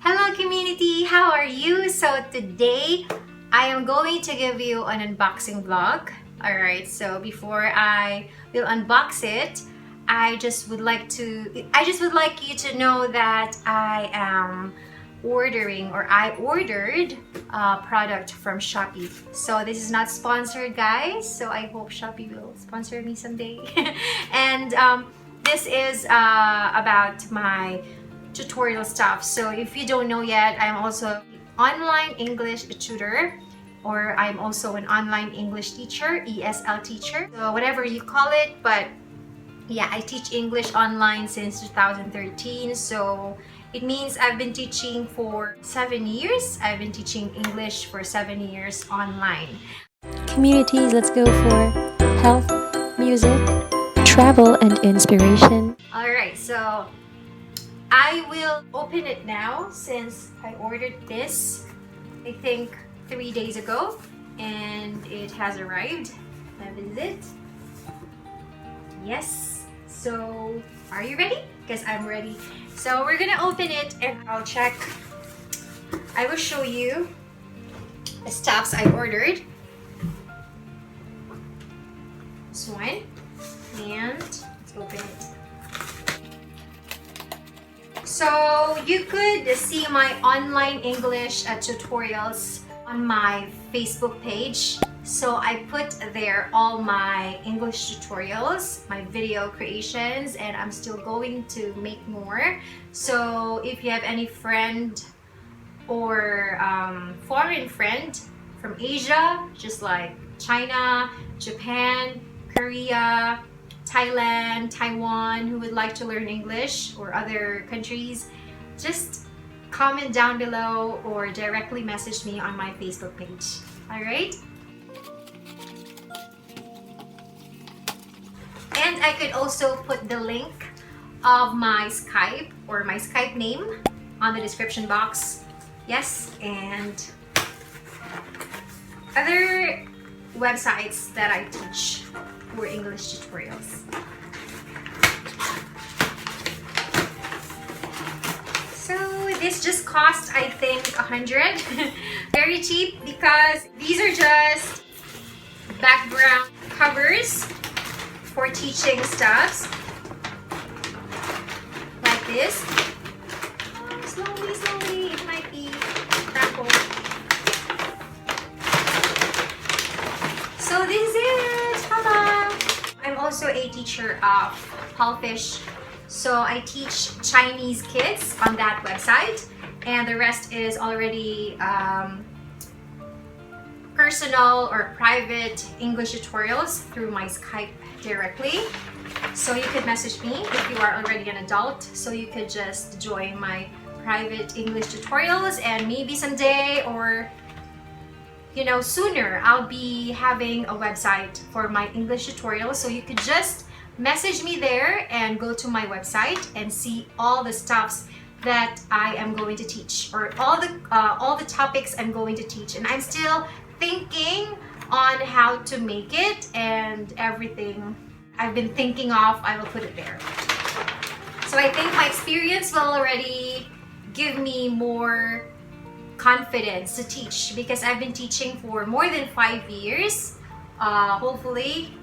Hello community, how are you? So today I am going to give you an unboxing vlog. Alright, so before I will unbox it, I just would like you to know that I ordered a product from Shopee. So this is not sponsored, guys, so I hope Shopee will sponsor me someday. And this is about my tutorial stuff. So if you don't know yet, I'm also online English tutor, or I'm also an online English teacher, ESL teacher, so whatever you call it. But yeah, I teach English online since 2013, so it means I've been teaching for 7 years. I've been teaching English for 7 years online. Communities, let's go for health, music, travel, and inspiration. Alright, so I will open it now since I ordered this, I think 3 days ago, and it has arrived. That is it. Yes. So are you ready? Because I'm ready. So we're gonna open it and I'll check. I will show you the stuffs I ordered. This one, and let's open it. So you could see my online English tutorials on my Facebook page. So I put there all my English tutorials, my video creations, and I'm still going to make more. So if you have any friend or foreign friend from Asia, just like China, Japan, Korea, Thailand, Taiwan, who would like to learn English, or other countries, just comment down below or directly message me on my Facebook page. Alright? And I could also put the link of my Skype, or my Skype name, on the description box. Yes, and other websites that I teach for English tutorials. So this just cost, I think, 100. Very cheap, because these are just background covers for teaching stuffs like this. Slowly, it might be crumpled. So this is it. Hello. I'm also a teacher of Pulfish, so I teach Chinese kids on that website, and the rest is already personal or private English tutorials through my Skype directly. So you could message me if you are already an adult, so you could just join my private English tutorials, and maybe someday, or sooner, I'll be having a website for my English tutorials. So you could just message me there and go to my website and see all the stuffs that I am going to teach, or all the topics I'm going to teach. And I'm still thinking on how to make it, and everything I've been thinking of, I will put it there. So I think my experience will already give me more confidence to teach, because I've been teaching for more than 5 years. Hopefully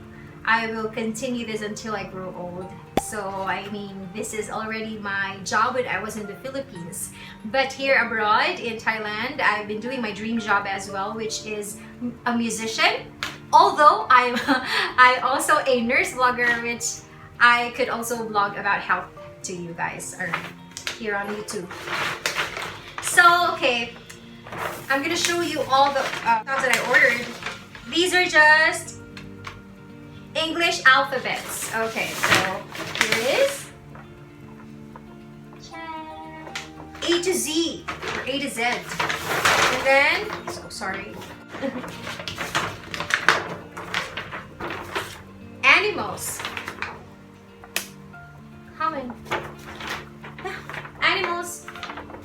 I will continue this until I grow old. So I mean, this is already my job when I was in the Philippines, but here abroad in Thailand, I've been doing my dream job as well, which is a musician. Although I'm also a nurse vlogger, which I could also vlog about health to you guys, or here on YouTube. So okay, I'm gonna show you all the stuff that I ordered. These are just English alphabets. Okay, so here it is. A to Z, or A to Z. And then, so sorry. Animals. Common. Animals.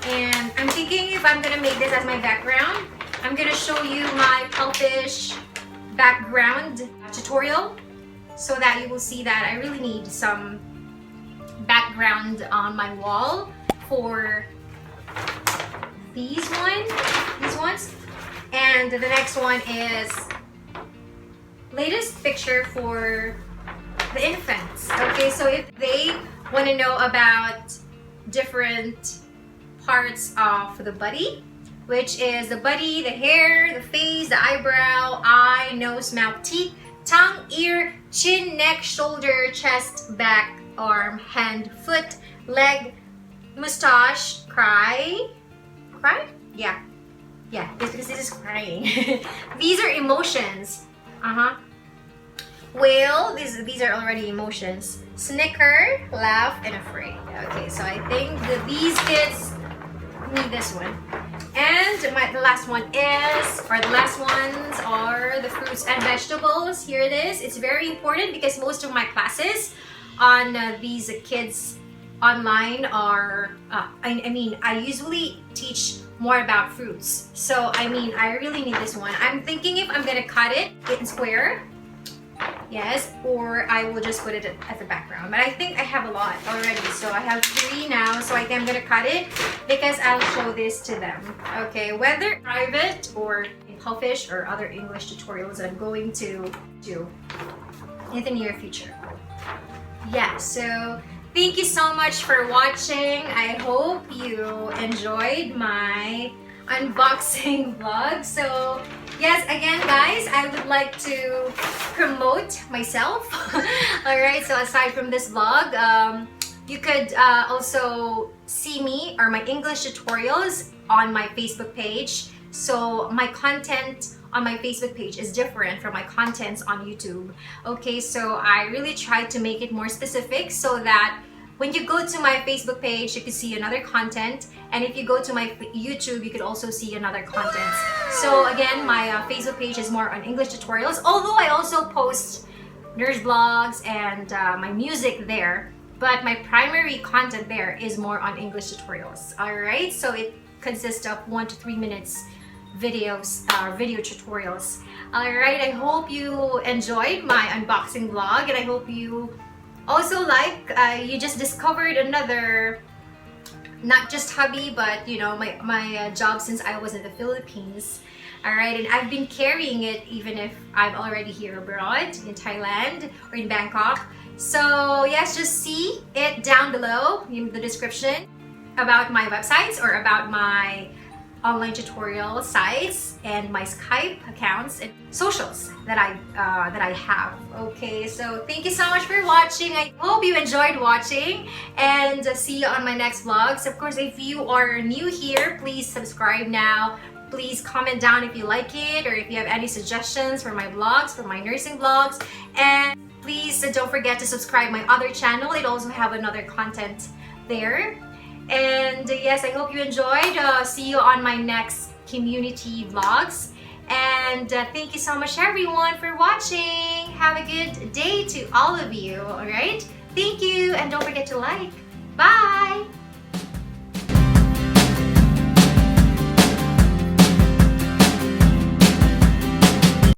And I'm thinking if I'm gonna make this as my background, I'm gonna show you my Pulfish background tutorial, so that you will see that I really need some background on my wall for these ones. And the next one is latest picture for the infants. Okay, so if they want to know about different parts of the body, which is the body, the hair, the face, the eyebrow, eye, nose, mouth, teeth, tongue, ear, chin, neck, shoulder, chest, back, arm, hand, foot, leg, mustache, cry? Yeah, this is crying. These are emotions. Whale, these are already emotions. Snicker, laugh, and afraid. Okay, so I think that these kids need this one. And the last ones are the fruits and vegetables. Here it is. It's very important because most of my classes on these kids online are, I usually teach more about fruits. So, I really need this one. I'm thinking if I'm gonna cut it in square, yes, or I will just put it at the background. But I think I have a lot already. So I have 3 now. So I think I'm gonna cut it because I'll show this to them. Okay, whether private or in Pulfish or other English tutorials that I'm going to do in the near future. Yeah, so thank you so much for watching. I hope you enjoyed my unboxing vlog. So yes, again guys, I would like to promote myself. Alright, so aside from this vlog, you could also see me or my English tutorials on my Facebook page. So my content on my Facebook page is different from my contents on YouTube. Okay, so I really tried to make it more specific so that when you go to my Facebook page, you can see another content, and if you go to my YouTube, you could also see another content. So again, my Facebook page is more on English tutorials, although I also post nurse vlogs and my music there, but my primary content there is more on English tutorials. Alright, so it consists of 1 to 3 minutes videos, video tutorials. Alright, I hope you enjoyed my unboxing vlog, and I hope you also you just discovered another, not just hobby, but you know, my job since I was in the Philippines. Alright, and I've been carrying it even if I'm already here abroad in Thailand or in Bangkok. So yes, just see it down below in the description about my websites or about my online tutorial sites and my Skype accounts and socials that I have. Okay, so thank you so much for watching. I hope you enjoyed watching, and see you on my next vlogs. Of course, if you are new here, please subscribe now. Please comment down if you like it or if you have any suggestions for my vlogs, for my nursing vlogs, and please don't forget to subscribe my other channel. It also have another content there. And yes, I hope you enjoyed. See you on my next community vlogs. And thank you so much everyone for watching. Have a good day to all of you. Alright? Thank you, and don't forget to like. Bye!